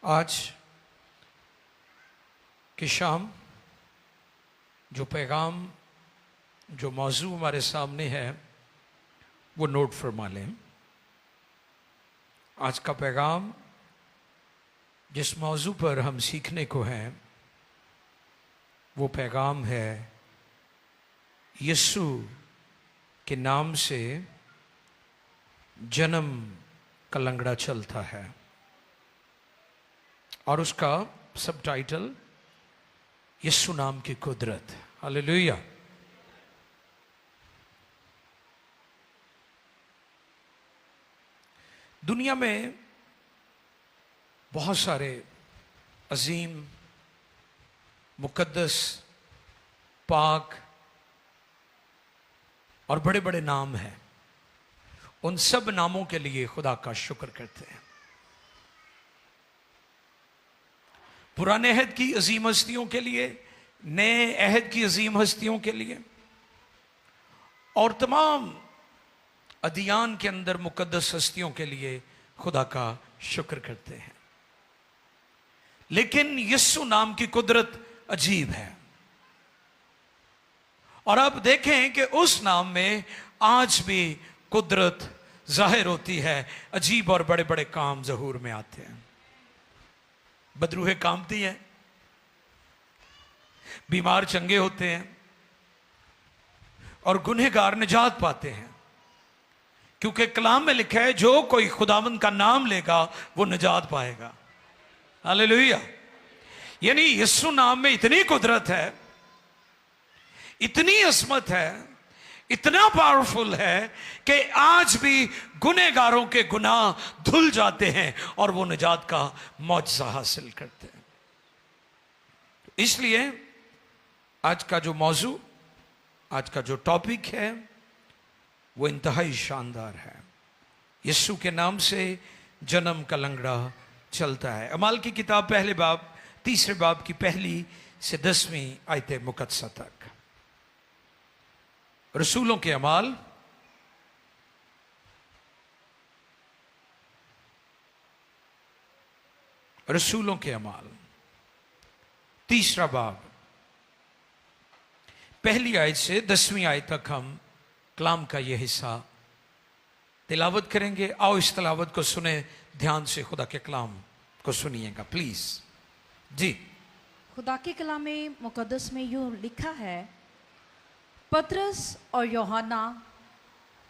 आज की शाम जो पैगाम, जो मौजू हमारे सामने है वो नोट फरमा लें। आज का पैगाम जिस मौजू पर हम सीखने को हैं वो पैगाम है यीशु के नाम से जन्म का लंगड़ा चलता है, और उसका सब टाइटल यीशु नाम की कुदरत। हालेलुया। दुनिया में बहुत सारे अजीम, मुकद्दस, पाक और बड़े बड़े नाम हैं। उन सब नामों के लिए खुदा का शुक्र करते हैं। पुराने अहद की अजीम हस्तियों के लिए, नए अहद की अजीम हस्तियों के लिए, और तमाम अदियान के अंदर मुकद्दस हस्तियों के लिए खुदा का शुक्र करते हैं। लेकिन यीशु नाम की कुदरत अजीब है, और अब देखें कि उस नाम में आज भी कुदरत जाहिर होती है। अजीब और बड़े बड़े काम ज़हूर में आते हैं। बदरूहें कामती हैं, बीमार चंगे होते हैं, और गुनहगार निजात पाते हैं, क्योंकि कलाम में लिखा है जो कोई खुदावंद का नाम लेगा वो निजात पाएगा। हालेलुया। यानी यीशु नाम में इतनी कुदरत है, इतनी असमत है, इतना पावरफुल है कि आज भी गुनहगारों के गुनाह धुल जाते हैं और वो निजात का मौजज़ा हासिल करते हैं। इसलिए आज का जो मौजू, आज का जो टॉपिक है वो इंतहाई शानदार है। यीशु के नाम से जन्म का लंगड़ा चलता है। अमाल की किताब पहले बाब, तीसरे बाब की पहली से 10वीं आयत मुकद्दसा तक। रसूलों के अमाल रसूलों के अमाल तीसरा बाब पहली आयत से 10वीं आयत तक हम कलाम का यह हिस्सा तिलावत करेंगे। आओ इस तिलावत को सुने, ध्यान से खुदा के कलाम को सुनिएगा प्लीज जी। खुदा के कलाम में मुकद्दस में यूं लिखा है, पतरस और यूहन्ना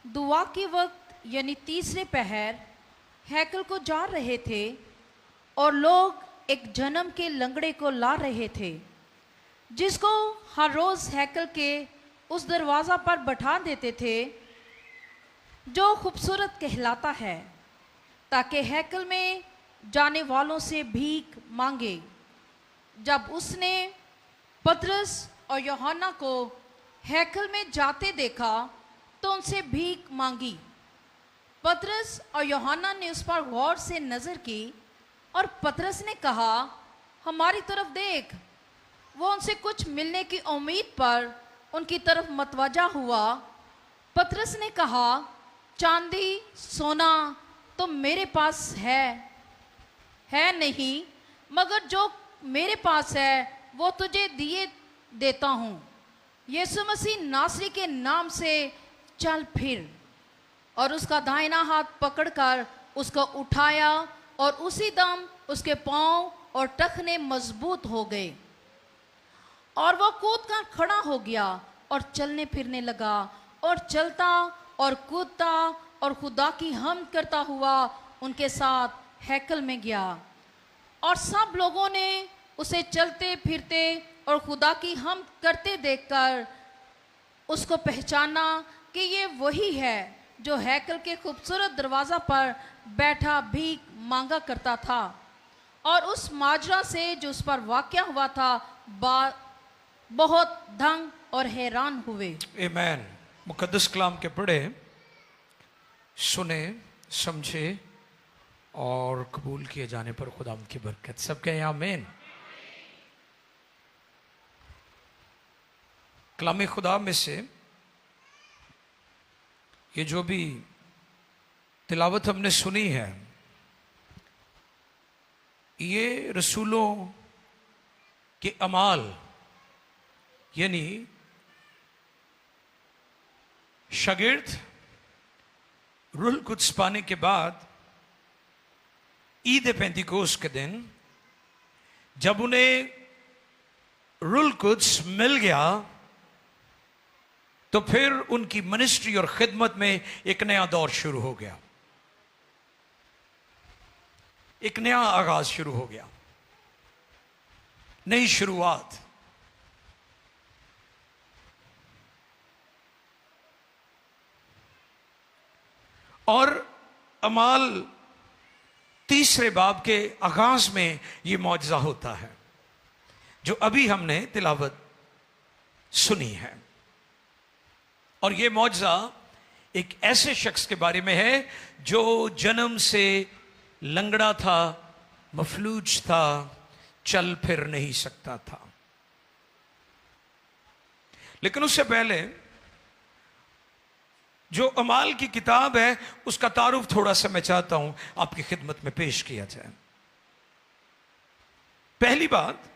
दुआ के वक्त यानी तीसरे पहर हैकल को जा रहे थे, और लोग एक जन्म के लंगड़े को ला रहे थे, जिसको हर रोज हैकल के उस दरवाज़ा पर बैठा देते थे जो खूबसूरत कहलाता है, ताकि हैकल में जाने वालों से भीख मांगे। जब उसने पतरस और यूहन्ना को हैकल में जाते देखा तो उनसे भीख मांगी। पतरस और यूहन्ना ने उस पर गौर से नजर की, और पतरस ने कहा, हमारी तरफ देख। वो उनसे कुछ मिलने की उम्मीद पर उनकी तरफ मतवजा हुआ। पतरस ने कहा, चांदी सोना तो मेरे पास है नहीं, मगर जो मेरे पास है वो तुझे दिए देता हूँ। यीशु मसीह नासरी के नाम से चल फिर। और उसका दाहिना हाथ पकड़कर उसको उठाया, और उसी दम उसके पांव और टखने मजबूत हो गए, और वो कूदकर खड़ा हो गया और चलने फिरने लगा, और चलता और कूदता और खुदा की हम्द करता हुआ उनके साथ हैकल में गया। और सब लोगों ने उसे चलते फिरते और खुदा की हम्द करते देखकर उसको पहचाना कि ये वही है जो हैकल के खूबसूरत दरवाज़ा पर बैठा भीख मांगा करता था। और उस माजरा से जो उस पर वाक़या हुआ था बहुत दंग और हैरान हुए। आमीन। मुकद्दस कलाम के पढ़े, सुने, समझे और कबूल किए जाने पर खुदा की बरकत। सब कहें आमीन। कलाम खुदा में से ये जो भी तिलावत हमने सुनी है, ये रसूलों के अमाल यानी शागिर्द रूह कुद्स पाने के बाद ईद पेंतिकोस के दिन जब उन्हें रूह कुद्स मिल गया तो फिर उनकी मिनिस्ट्री और खिदमत में एक नया दौर शुरू हो गया, एक नया आगाज शुरू हो गया, नई शुरुआत। और अमाल तीसरे बाब के आगाज में यह मौजज़ा होता है जो अभी हमने तिलावत सुनी है। और यह मौजज़ा एक ऐसे शख्स के बारे में है जो जन्म से लंगड़ा था, मफलूज था, चल फिर नहीं सकता था। लेकिन उससे पहले जो अमाल की किताब है उसका तारुफ थोड़ा सा मैं चाहता हूं आपकी खिदमत में पेश किया जाए। पहली बात,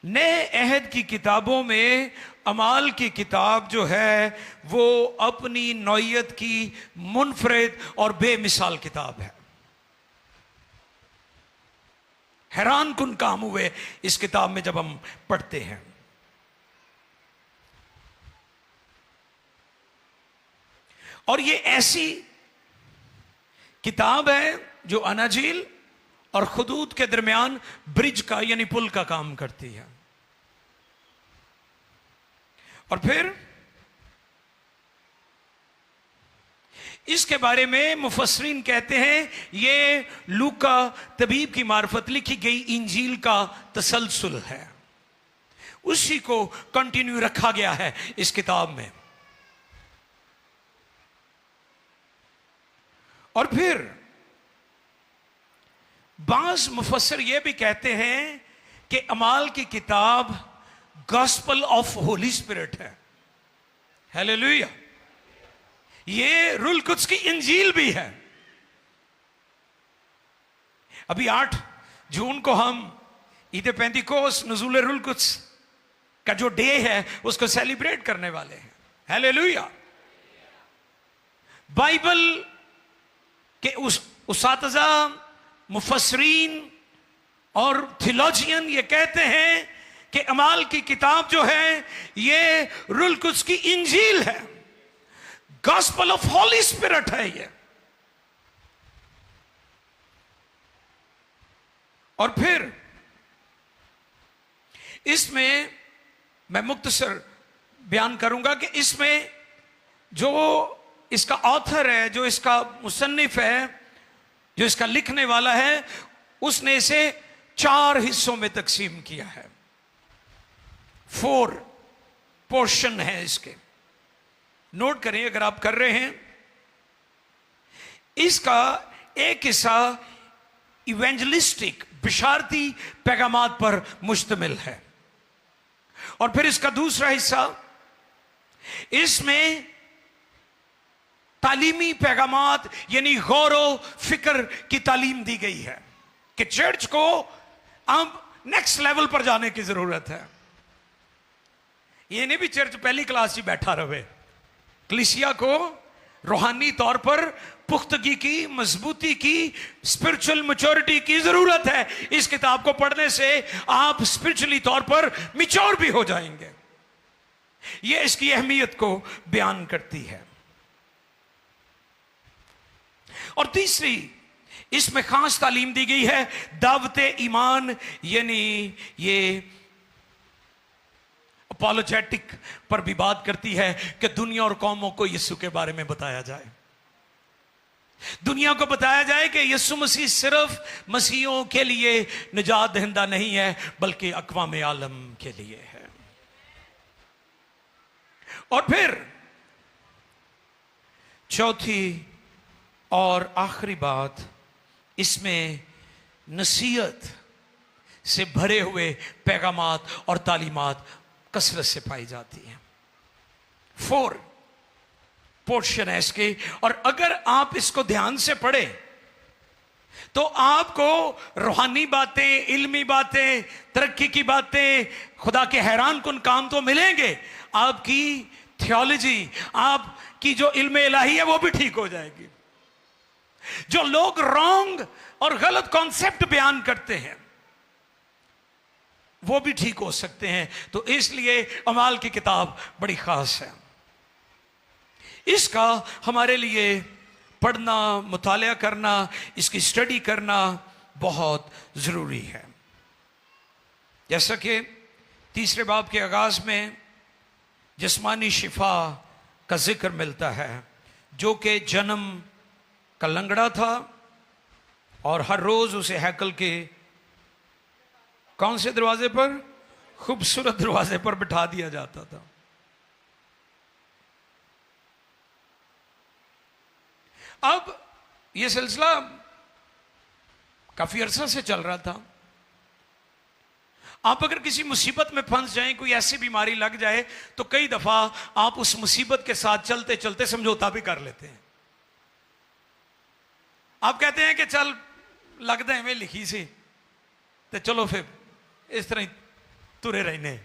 नए अहद की किताबों में अमाल की किताब जो है वो अपनी नौयत की मुनफरिद और बेमिसाल किताब है। हैरान कुन काम हुए इस किताब में जब हम पढ़ते हैं। और ये ऐसी किताब है जो अनाजील और खुदूद के दरमियान ब्रिज का यानी पुल का काम करती है। और फिर इसके बारे में मुफस्सरीन कहते हैं ये लूका तबीब की मार्फत लिखी गई इंजील का तसलसल है, उसी को कंटिन्यू रखा गया है इस किताब में। और फिर बाज़ मुफस्सिर यह भी कहते हैं कि अमाल की किताब गॉस्पल ऑफ होली स्पिरिट है। हालेलुया। ये रूह कुद्स की इंजील भी है। अभी 8 जून को हम ईद पेंतिकोस नुज़ूल रूह कुद्स का जो डे है उसको सेलिब्रेट करने वाले हैं। हालेलुया। बाइबल के उसातिज़ा, मुफस्सरीन और थियोलॉजियन ये कहते हैं कि अमाल की किताब जो है ये रूह कुद्स की इंजील है, गॉस्पल ऑफ होली स्पिरिट है ये। और फिर इसमें मैं मुख्तसर बयान करूंगा कि इसमें जो इसका ऑथर है, जो इसका मुसन्निफ है, जो इसका लिखने वाला है, उसने इसे 4 हिस्सों में तकसीम किया है। 4 पोर्शन है इसके। नोट करें अगर आप कर रहे हैं। इसका एक हिस्सा इवेंजलिस्टिक बिशारती पैगामात पर मुश्तमिल है और फिर इसका दूसरा हिस्सा इसमें तालीमी पैगामात यानी गौरो फिक्र की तालीम दी गई है कि चर्च को अब नेक्स्ट लेवल पर जाने की जरूरत है। ये नहीं भी चर्च पहली क्लास ही बैठा रहे, कलीसिया को रूहानी तौर पर पुख्तगी की, मजबूती की, स्पिरिचुअल मैच्योरिटी की जरूरत है। इस किताब को पढ़ने से आप स्पिरिचुअली तौर पर मैच्योर भी हो जाएंगे। यह इसकी अहमियत को बयान करती है। और तीसरी इसमें खास तालीम दी गई है दावत ईमान, यानी ये अपॉलोजेटिक पर भी बात करती है कि दुनिया और कौमों को यीशु के बारे में बताया जाए। दुनिया को बताया जाए कि यीशु मसीह सिर्फ मसीहों के लिए निजात दहिंदा नहीं है बल्कि अक़वाम आलम के लिए है। और फिर चौथी और आखिरी बात, इसमें नसीहत से भरे हुए पैगामात और तालीमात कसरत से पाई जाती हैं। 4 पोर्शन है इसके। और अगर आप इसको ध्यान से पढ़ें तो आपको रूहानी बातें, इल्मी बातें, तरक्की की बातें, खुदा के हैरान कुन काम तो मिलेंगे, आपकी थियोलॉजी, आपकी जो इल्म इलाही है वो भी ठीक हो जाएगी। जो लोग रॉन्ग और गलत कॉन्सेप्ट बयान करते हैं वो भी ठीक हो सकते हैं। तो इसलिए अमाल की किताब बड़ी खास है। इसका हमारे लिए पढ़ना, मुतालिया करना, इसकी स्टडी करना बहुत जरूरी है। जैसा कि तीसरे बाब के आगाज में जिस्मानी शिफा का जिक्र मिलता है, जो कि जन्म का लंगड़ा था और हर रोज उसे हैकल के कौन से दरवाजे पर, खूबसूरत दरवाजे पर बिठा दिया जाता था। अब यह सिलसिला काफी अरसा से चल रहा था। आप अगर किसी मुसीबत में फंस जाएं, कोई ऐसी बीमारी लग जाए, तो कई दफा आप उस मुसीबत के साथ चलते चलते समझौता भी कर लेते हैं। आप कहते हैं कि चल लगता है हमें लिखी सी, तो चलो फिर इस तरह ही तुरे रहने,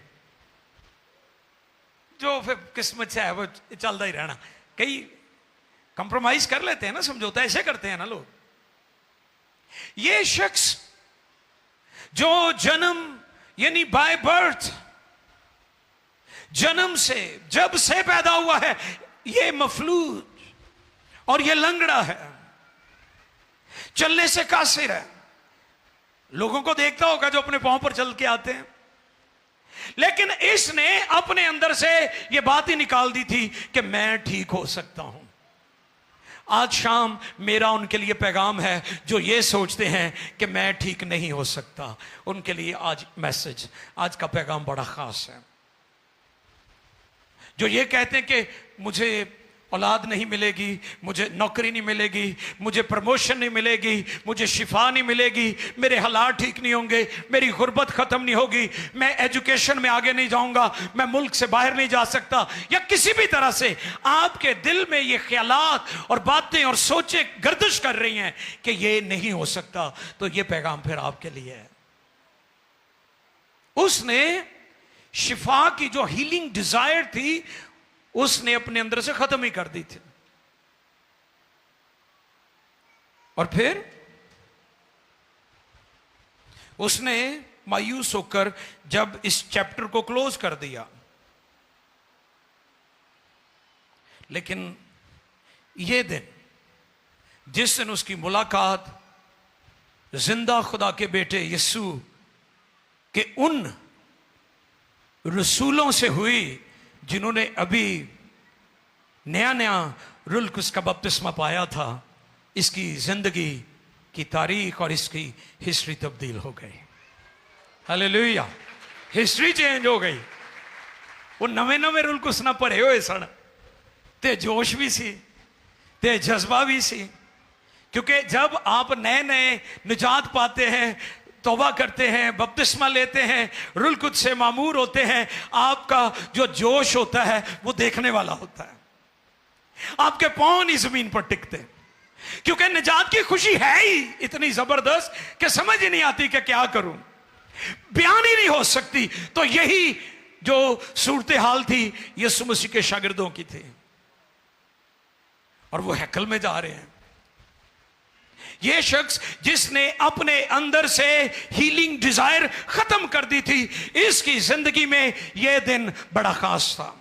जो फिर किस्मत से है वो चलता ही रहना। कई कंप्रोमाइज कर लेते हैं ना, समझौता ऐसे करते हैं ना लोग। ये शख्स जो जन्म यानी बाय बर्थ, जन्म से, जब से पैदा हुआ है, ये मफलूज और ये लंगड़ा है, चलने से कासिर है। लोगों को देखता होगा जो अपने पांव पर चल के आते हैं, लेकिन इसने अपने अंदर से यह बात ही निकाल दी थी कि मैं ठीक हो सकता हूं। आज शाम मेरा उनके लिए पैगाम है जो ये सोचते हैं कि मैं ठीक नहीं हो सकता। उनके लिए आज मैसेज, आज का पैगाम बड़ा खास है। जो ये कहते हैं कि मुझे औलाद नहीं मिलेगी, मुझे नौकरी नहीं मिलेगी, मुझे प्रमोशन नहीं मिलेगी, मुझे शिफा नहीं मिलेगी, मेरे हालात ठीक नहीं होंगे, मेरी गुर्बत खत्म नहीं होगी, मैं एजुकेशन में आगे नहीं जाऊंगा, मैं मुल्क से बाहर नहीं जा सकता, या किसी भी तरह से आपके दिल में ये ख्यालात और बातें और सोचें गर्दिश कर रही हैं कि ये नहीं हो सकता, तो ये पैगाम फिर आपके लिए है। उसने शिफा की जो हीलिंग डिजायर थी उसने अपने अंदर से खत्म ही कर दी थी। और फिर उसने मायूस होकर जब इस चैप्टर को क्लोज कर दिया, लेकिन यह दिन, जिस दिन उसकी मुलाकात जिंदा खुदा के बेटे यीशु के उन रसूलों से हुई जिन्होंने अभी नया नया रूह कुद्स का बपतिस्मा पाया था, इसकी जिंदगी की तारीख और इसकी हिस्ट्री तब्दील हो गई। हालेलुया, हिस्ट्री चेंज हो गई। वो नवे नवे रूह कुद्स ना भरे हुए सन, ते जोश भी सी ते जज्बा भी सी, क्योंकि जब आप नए नए निजात पाते हैं, तौबा करते हैं, बपतिस्मा लेते हैं, रूह कुद्स से मामूर होते हैं, आपका जो जोश होता है वो देखने वाला होता है। आपके पांव नहीं जमीन पर टिकते, क्योंकि निजात की खुशी है ही इतनी जबरदस्त कि समझ ही नहीं आती कि क्या करूं, बयान ही नहीं हो सकती। तो यही जो सूरत हाल थी यीशु मसीह के शागिर्दों की थी, और वो हैकल में जा रहे हैं। यह शख्स जिसने अपने अंदर से हीलिंग डिजायर खत्म कर दी थी, इसकी जिंदगी में यह दिन बड़ा खास था।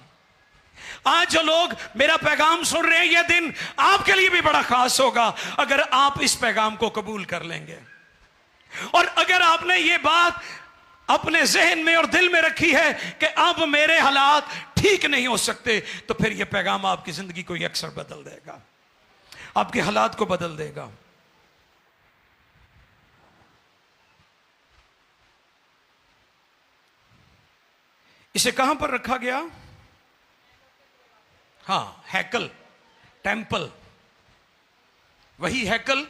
आज जो लोग मेरा पैगाम सुन रहे हैं, यह दिन आपके लिए भी बड़ा खास होगा अगर आप इस पैगाम को कबूल कर लेंगे। और अगर आपने ये बात अपने जहन में और दिल में रखी है कि अब मेरे हालात ठीक नहीं हो सकते, तो फिर यह पैगाम आपकी जिंदगी को यकसर बदल देगा, आपके हालात को बदल देगा। इसे कहां पर रखा गया? हाँ, हैकल, टेंपल, वही हैकल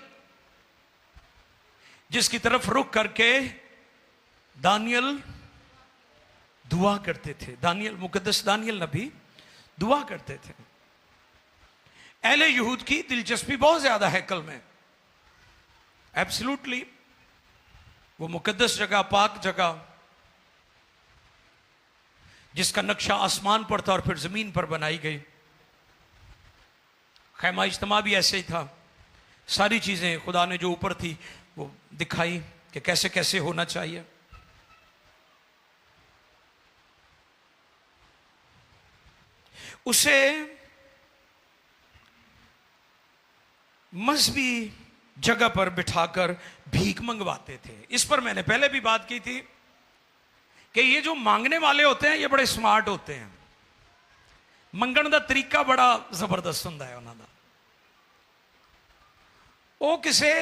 जिसकी तरफ रुख करके दानियल दुआ करते थे। दानियल, मुकद्दस दानियल नबी दुआ करते थे। अहले यहूद की दिलचस्पी बहुत ज्यादा हैकल में, एब्सोल्युटली वो मुकद्दस जगह, पाक जगह, जिसका नक्शा आसमान पर था और फिर जमीन पर बनाई गई। खैमा इज्तिमा भी ऐसे ही था। सारी चीजें खुदा ने जो ऊपर थी वो दिखाई कि कैसे कैसे होना चाहिए। उसे मजहबी जगह पर बिठाकर भीख मंगवाते थे। इस पर मैंने पहले भी बात की थी कि ये जो मांगने वाले होते हैं ये बड़े स्मार्ट होते हैं। मंगण का तरीका बड़ा जबरदस्त होता है उन्होंने। वो किसी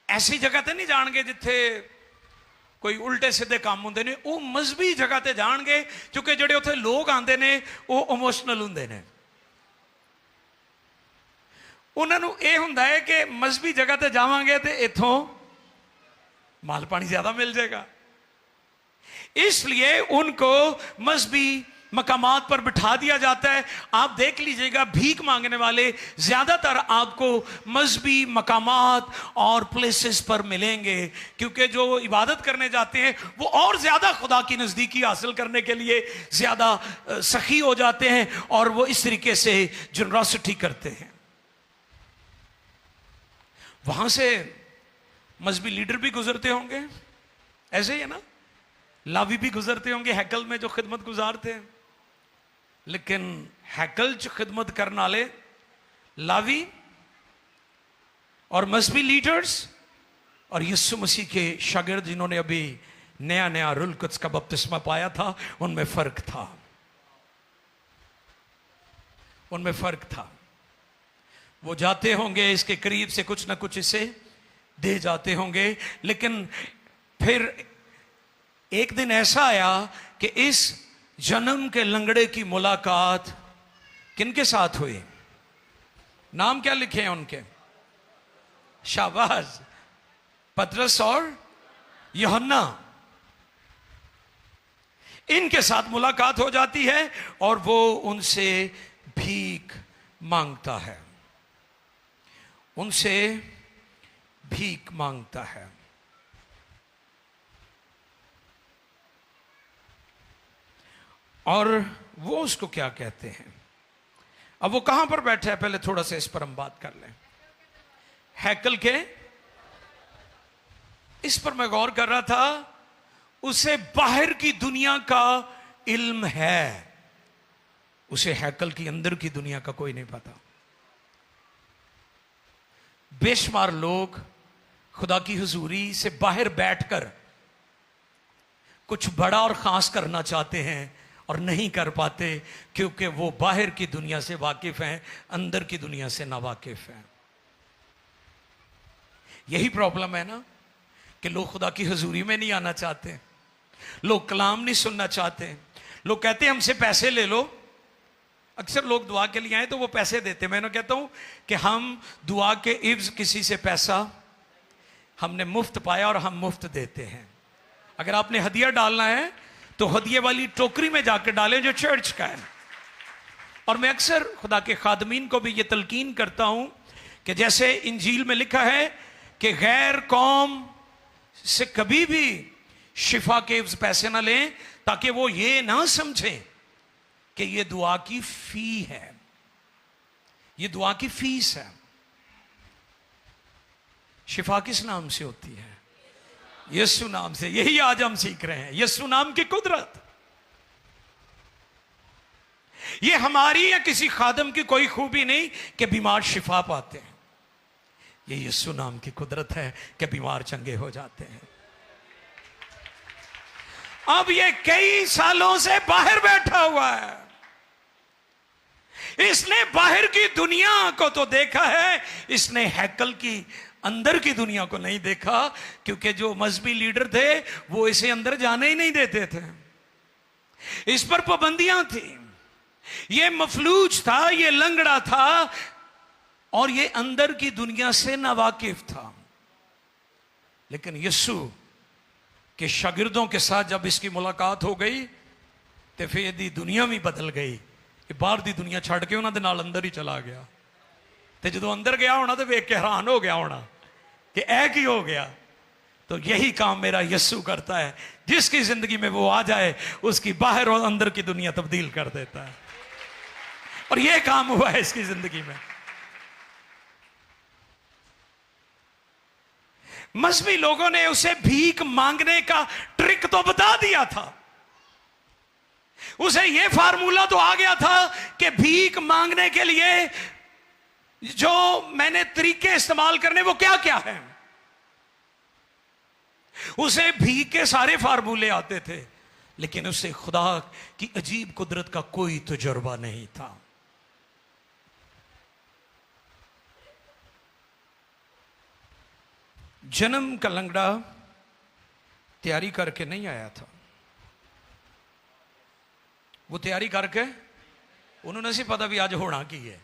ऐसी जगह ते नहीं जाणगे जिथे कोई उल्टे सीधे काम होंगे ने। वो मजहबी जगह ते जाणगे क्योंकि जिहड़े उत्थे लोग आते ने वो इमोशनल होंगे ने। उन्होंने ये होंदा है कि मजहबी जगह ते जावांगे तो इथों माल पानी ज्यादा मिल जाएगा, इसलिए उनको मजहबी मकामात पर बिठा दिया जाता है। आप देख लीजिएगा भीख मांगने वाले ज्यादातर आपको मजहबी मकामात और प्लेसेस पर मिलेंगे, क्योंकि जो इबादत करने जाते हैं वो और ज्यादा खुदा की नजदीकी हासिल करने के लिए ज्यादा सखी हो जाते हैं और वो इस तरीके से जनरॉसिटी करते हैं। वहां से मजहबी लीडर भी गुजरते होंगे, ऐसे ही है ना, लावी भी गुजरते होंगे हैकल में जो खिदमत गुजारते हैं। लेकिन हैकल च खिदमत करने वाले लावी और मजहबी लीडर्स और यीशु मसीह के शागिर्द जिन्होंने अभी नया नया रूल कुद्स का बपतिस्मा पाया था, उनमें फर्क था। उनमें फर्क था। वो जाते होंगे इसके करीब से कुछ ना कुछ इसे दे जाते होंगे, लेकिन फिर एक दिन ऐसा आया कि इस जन्म के लंगड़े की मुलाकात किनके साथ हुई? नाम क्या लिखे हैं उनके? शाबाश, पतरस और यूहन्ना। इनके साथ मुलाकात हो जाती है और वो उनसे भीख मांगता है, उनसे भीख मांगता है। और वो उसको क्या कहते हैं? अब वो कहां पर बैठा है, पहले थोड़ा सा इस पर हम बात कर लें। हैकल के, इस पर मैं गौर कर रहा था, उसे बाहर की दुनिया का इल्म है, उसे हैकल की अंदर की दुनिया का कोई नहीं पता। बेशुमार लोग खुदा की हुजूरी से बाहर बैठकर कुछ बड़ा और खास करना चाहते हैं और नहीं कर पाते, क्योंकि वो बाहर की दुनिया से वाकिफ हैं, अंदर की दुनिया से नावाकिफ हैं। यही प्रॉब्लम है ना कि लोग खुदा की हुजूरी में नहीं आना चाहते, लोग कलाम नहीं सुनना चाहते। लोग कहते हैं हमसे पैसे ले लो। अक्सर लोग दुआ के लिए आए तो वो पैसे देते। मैं कहता हूं कि हम दुआ के इव्ज किसी से पैसा हमने मुफ्त पाया और हम मुफ्त देते हैं। अगर आपने हदिया डालना है तो हदिये वाली टोकरी में जाकर डालें जो चर्च का है। और मैं अक्सर खुदा के खादमीन को भी ये तलकीन करता हूं कि जैसे इंजील में लिखा है कि गैर कौम से कभी भी शिफा के पैसे ना लें, ताकि वो ये ना समझें कि ये दुआ की फी है, ये दुआ की फीस है। शिफा किस नाम से होती है? यीशु नाम से। यही आज हम सीख रहे हैं, यीशु नाम की कुदरत। ये हमारी या किसी खादम की कोई खूबी नहीं कि बीमार शिफा पाते हैं, ये यीशु नाम की कुदरत है कि बीमार चंगे हो जाते हैं। अब ये कई सालों से बाहर बैठा हुआ है, इसने बाहर की दुनिया को तो देखा है, इसने हैकल की अंदर की दुनिया को नहीं देखा, क्योंकि जो मजहबी लीडर थे वो इसे अंदर जाने ही नहीं देते थे। इस पर पाबंदियां थी। ये मफलूज था, ये लंगड़ा था और ये अंदर की दुनिया से नावाकिफ था। लेकिन यीशु के शागिर्दों के साथ जब इसकी मुलाकात हो गई तो फिर दी दुनिया भी बदल गई। बाहर दी दुनिया छड़ के उन्होंने नाल अंदर ही चला गया। तो जो अंदर गया होना तो वेख के हैरान हो गया होना कि ऐ की हो गया। तो यही काम मेरा यस्सु करता है, जिसकी जिंदगी में वो आ जाए उसकी बाहर और अंदर की दुनिया तब्दील कर देता है। और यह काम हुआ है इसकी जिंदगी में। मजहबी लोगों ने उसे भीख मांगने का ट्रिक तो बता दिया था, उसे यह फार्मूला तो आ गया था कि भीख मांगने के लिए जो मैंने तरीके इस्तेमाल करने वो क्या क्या है। उसे भीख के सारे फार्मूले आते थे, लेकिन उसे खुदा की अजीब कुदरत का कोई तजुर्बा नहीं था। जन्म का लंगड़ा तैयारी करके नहीं आया था, वो तैयारी करके उन्होंने सी पता भी आज होना की है,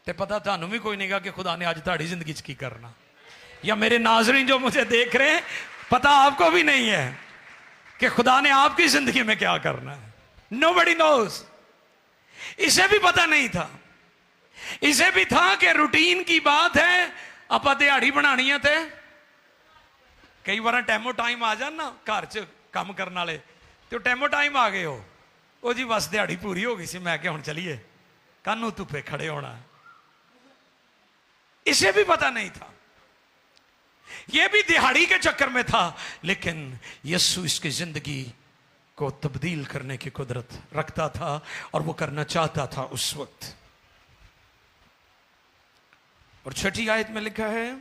ते पता थानू भी कोई नहीं गा कि खुदा ने आज ताड़ी जिंदगी च की करना, या मेरे नाजरीन जो मुझे देख रहे हैं पता आपको भी नहीं है कि खुदा ने आपकी जिंदगी में क्या करना है। Nobody knows. इसे भी पता नहीं था, इसे भी था कि रूटीन की बात है, आप दिहाड़ी बनानी है। थे कई बार टाइमो टाइम आ जान ना घर च काम करने वाले, तो टाइमो टाइम आ गए हो, ओ जी बस दिहाड़ी पूरी हो गई सी, मैं क्या हुण चलीए कानू धुप्पे खड़े होना। इसे भी पता नहीं था, यह भी दिहाड़ी के चक्कर में था, लेकिन यीशु इसकी जिंदगी को तब्दील करने की कुदरत रखता था और वो करना चाहता था उस वक्त। और छठी आयत में लिखा है,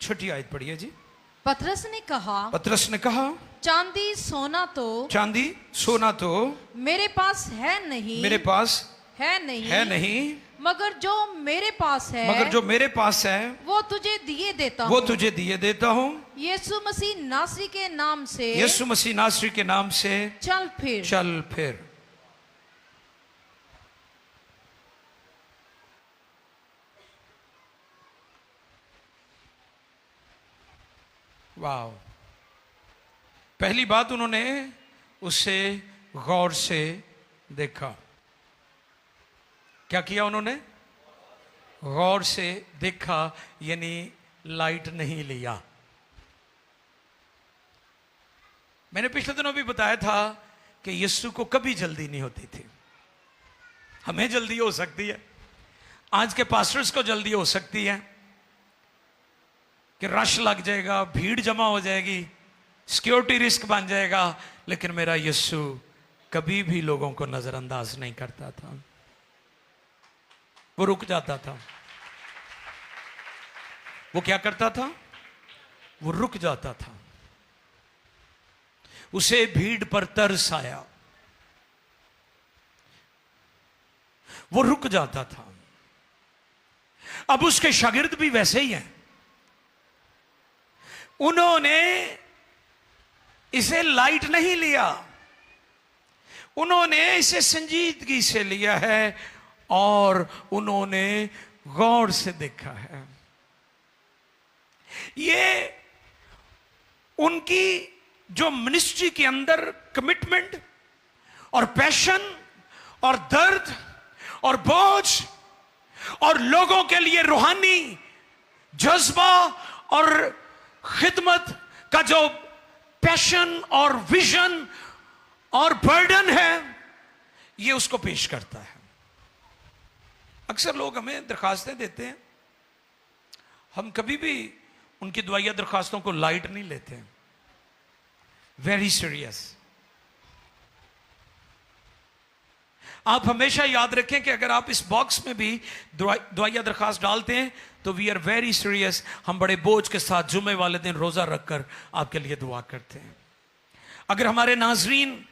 छठी आयत पढ़िए जी। पतरस ने कहा चांदी सोना तो मेरे पास है नहीं, मगर जो मेरे पास है वो तुझे दिए देता हूँ। यीशु मसीह नासरी के नाम से चल फिर। वाह। पहली बात उन्होंने उसे गौर से देखा। क्या किया उन्होंने? गौर से देखा, यानी लाइट नहीं लिया। मैंने पिछले दिनों भी बताया था कि यीशु को कभी जल्दी नहीं होती थी। हमें जल्दी हो सकती है, आज के पास्टर्स को जल्दी हो सकती है कि रश लग जाएगा, भीड़ जमा हो जाएगी, सिक्योरिटी रिस्क बन जाएगा, लेकिन मेरा यीशु कभी भी लोगों को नजरअंदाज नहीं करता था। वो रुक जाता था। वो क्या करता था? वो रुक जाता था। उसे भीड़ पर तरस आया, वो रुक जाता था। अब उसके शागिर्द भी वैसे ही हैं। उन्होंने इसे लाइट नहीं लिया, उन्होंने इसे संजीदगी से लिया है और उन्होंने गौर से देखा है। ये उनकी जो मिनिस्ट्री के अंदर कमिटमेंट और पैशन और दर्द और बोझ और लोगों के लिए रूहानी जज्बा और खिदमत का जो पैशन और विजन और बर्डन है, ये उसको पेश करता है। अक्सर लोग हमें दरखास्तें देते हैं, हम कभी भी उनकी दुआया दरखास्तों को लाइट नहीं लेते हैं। Very serious. आप हमेशा याद रखें कि अगर आप इस बॉक्स में भी दुआया दरखास्त डालते हैं तो वी आर वेरी सीरियस। हम बड़े बोझ के साथ जुमे वाले दिन रोजा रखकर आपके लिए दुआ करते हैं। अगर हमारे नाजरीन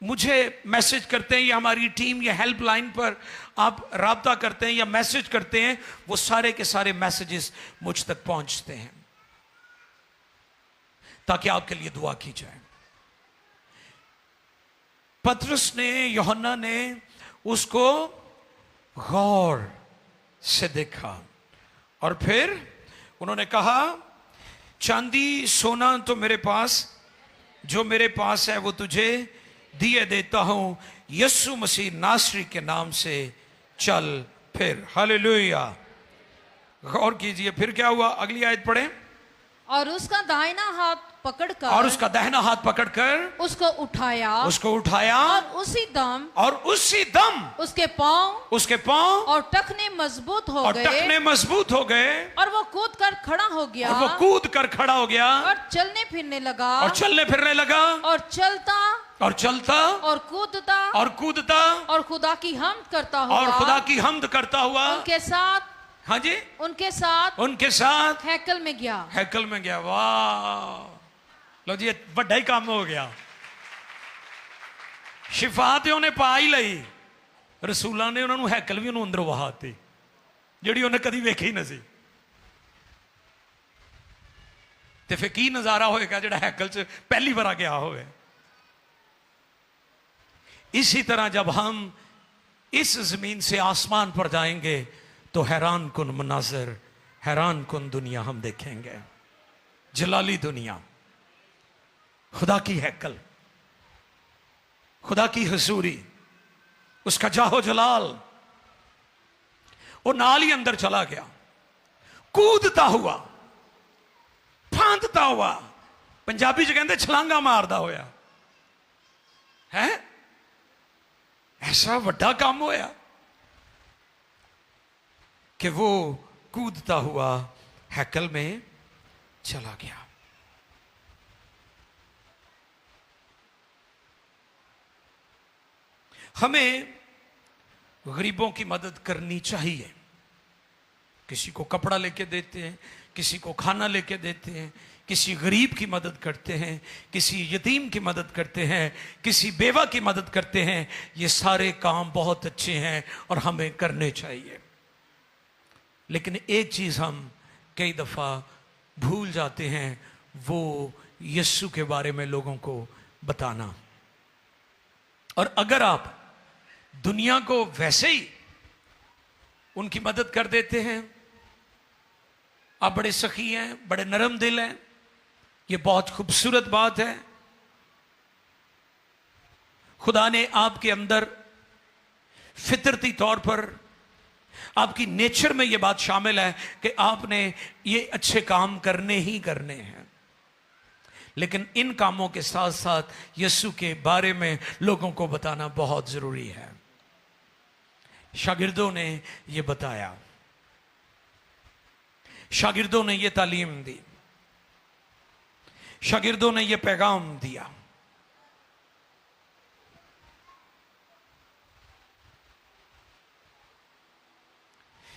मुझे मैसेज करते हैं या हमारी टीम या हेल्पलाइन पर आप राब्ता करते हैं या मैसेज करते हैं, वो सारे के सारे मैसेजेस मुझ तक पहुंचते हैं ताकि आपके लिए दुआ की जाए। पतरस ने, यूहन्ना ने उसको गौर से देखा और फिर उन्होंने कहा, चांदी सोना तो मेरे पास, जो मेरे पास है वो तुझे दिए देता हूं। यीशु मसीह नासरी के नाम से चल फिर हालेलुया। गौर कीजिए, फिर क्या हुआ, अगली आयत पढ़े। और उसका दाहिना हाथ पकड़कर, और उसका दाहिना हाथ पकड़कर उसको उठाया, और उसी दम उसके पांव और टखने मजबूत हो गए, और वो कूद कर खड़ा हो गया, और चलने फिरने लगा, और चलता और कूदता और खुदा की हमद करता हुआ उनके साथ, हाँ जी, उनके साथ हैकल में गया। वाह, लो जी, बड़ा ही काम हो गया। शिफा ते उन्हें पा ही लई, रसूलां ने उन्होंने हैकल भी उन्होंने अंदरों वहाती जिहड़ी उन्हें कदी वेखी नहीं सी। ते फिर की नजारा होएगा जिहड़ा हैकल च पहली बार गया होवे। इसी तरह जब हम इस जमीन से आसमान पर जाएंगे तो हैरान कुन मनाजर, हैरान कुन दुनिया हम देखेंगे। जलाली दुनिया, खुदा की हैकल, खुदा की हजूरी, उसका जाहो जलाल। वो नाल ही अंदर चला गया, कूदता हुआ, फांदता हुआ, पंजाबी च कहते छलांगा मारदा होया है। ऐसा बड़ा काम होया कि वो कूदता हुआ हैकल में चला गया। हमें गरीबों की मदद करनी चाहिए। किसी को कपड़ा लेके देते हैं, किसी को खाना लेके देते हैं, किसी गरीब की मदद करते हैं, किसी यतीम की मदद करते हैं, किसी बेवा की मदद करते हैं। ये सारे काम बहुत अच्छे हैं और हमें करने चाहिए। लेकिन एक चीज हम कई दफा भूल जाते हैं, वो यीशु के बारे में लोगों को बताना। और अगर आप दुनिया को वैसे ही उनकी मदद कर देते हैं, आप बड़े सखी हैं, बड़े नरम दिल हैं, ये बहुत खूबसूरत बात है। खुदा ने आपके अंदर फितरती तौर पर, आपकी नेचर में यह बात शामिल है कि आपने ये अच्छे काम करने ही करने हैं। लेकिन इन कामों के साथ साथ यीशु के बारे में लोगों को बताना बहुत जरूरी है। शागिर्दों ने यह बताया, शागिर्दों ने यह तालीम दी, शागिर्दों ने यह पैगाम दिया।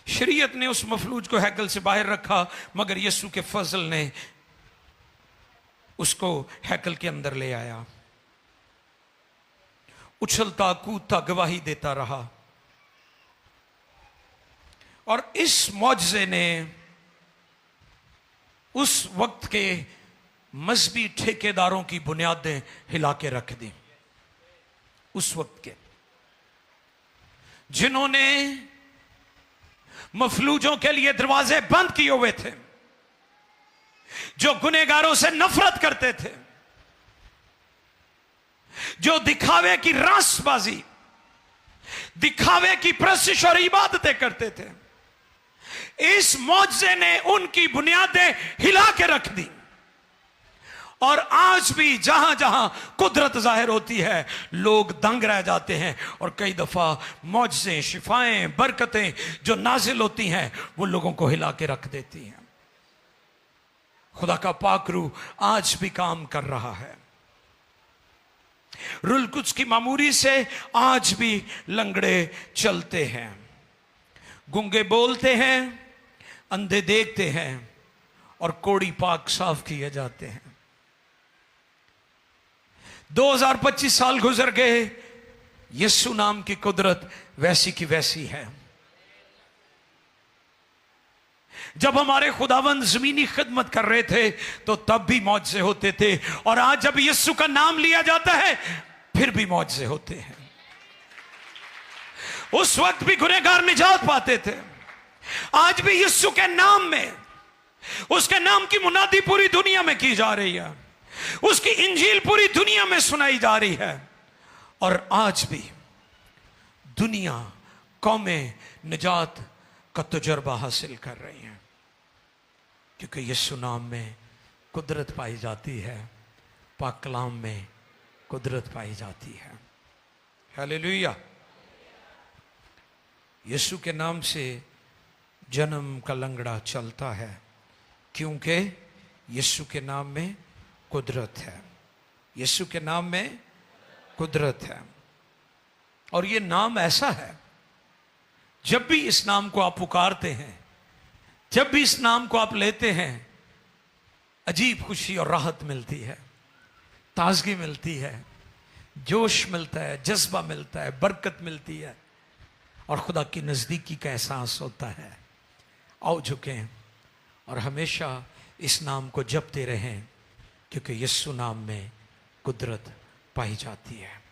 शरीयत ने उस मफलूज को हैकल से बाहर रखा, मगर यीशु के फजल ने उसको हैकल के अंदर ले आया। उछलता कूदता गवाही देता रहा, और इस मौजज़े ने उस वक्त के मजहबी ठेकेदारों की बुनियादें हिला के रख दी। उस वक्त के जिन्होंने मफलूजों के लिए दरवाजे बंद किए हुए थे, जो गुनहगारों से नफरत करते थे, जो दिखावे की रासबाजी, दिखावे की प्रशिश और इबादतें करते थे, इस मौजज़े ने उनकी बुनियादें हिला के रख दी। और आज भी जहां जहां कुदरत जाहिर होती है, लोग दंग रह जाते हैं। और कई दफा मौजज़ें, शिफाएं, बरकतें जो नाजिल होती हैं, वो लोगों को हिला के रख देती हैं। खुदा का पाक रूह आज भी काम कर रहा है। रुल कुछ की मामूरी से आज भी लंगड़े चलते हैं, गूंगे बोलते हैं, अंधे देखते हैं, और कोड़ी पाक साफ किए जाते हैं। 2025 साल गुजर गए, यीशु नाम की कुदरत वैसी की वैसी है। जब हमारे खुदावंद जमीनी खिदमत कर रहे थे तो तब भी मौजज़े होते थे, और आज जब यीशु का नाम लिया जाता है फिर भी मौजज़े होते हैं। उस वक्त भी गुनहगार निजात पाते थे, आज भी यीशु के नाम में, उसके नाम की मुनादी पूरी दुनिया में की जा रही है, उसकी इंजील पूरी दुनिया में सुनाई जा रही है। और आज भी दुनिया कौमें निजात का तजुर्बा हासिल कर रही हैं, क्योंकि यीशु नाम में कुदरत पाई जाती है, पाक कलाम में कुदरत पाई जाती है। हालेलुया। यीशु के नाम से जन्म का लंगड़ा चलता है, क्योंकि यीशु के नाम में कुदरत है। यीशु के नाम में कुदरत है। और ये नाम ऐसा है, जब भी इस नाम को आप पुकारते हैं, जब भी इस नाम को आप लेते हैं, अजीब खुशी और राहत मिलती है, ताजगी मिलती है, जोश मिलता है, जज्बा मिलता है, बरकत मिलती है और खुदा की नज़दीकी का एहसास होता है। आओ झुकें और हमेशा इस नाम को जपते रहें, क्योंकि यीशु नाम में कुदरत पाई जाती है।